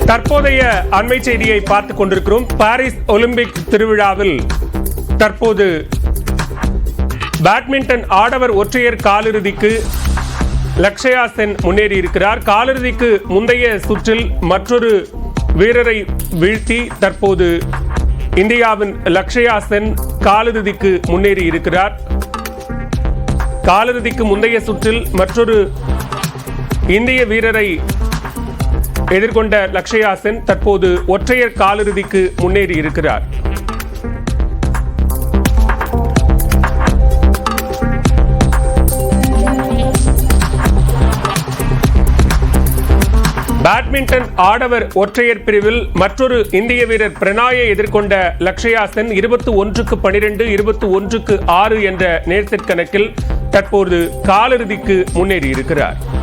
தற்போதைய அண்மை செய்தியை பார்த்துக் கொண்டிருக்கிறோம். பாரிஸ் ஒலிம்பிக் திருவிழாவில் தற்போது பேட்மிண்டன் ஆடவர் ஒற்றையர் காலிறுதிக்கு லக்ஷயா சென் முன்னேறி இருக்கிறார். காலிறுதிக்கு முந்தைய சுற்றில் மற்றொரு வீரரை வீழ்த்தி தற்போது இந்தியாவின் லக்ஷயா சென் காலிறுதிக்கு முன்னேறி இருக்கிறார். காலிறுதிக்கு முந்தைய சுற்றில் மற்றொரு இந்திய வீரரை எதிர்கொண்ட லக்ஷயா சென் தற்போது ஒற்றையர் காலிறுதிக்கு முன்னேறி இருக்கிறார். பேட்மிண்டன் ஆடவர் ஒற்றையர் பிரிவில் மற்றொரு இந்திய வீரர் பிரணாயை எதிர்கொண்ட லக்ஷயா சென் 21-12, 21-6 என்ற நேர் செட் கணக்கில் தற்போது காலிறுதிக்கு முன்னேறி இருக்கிறார்.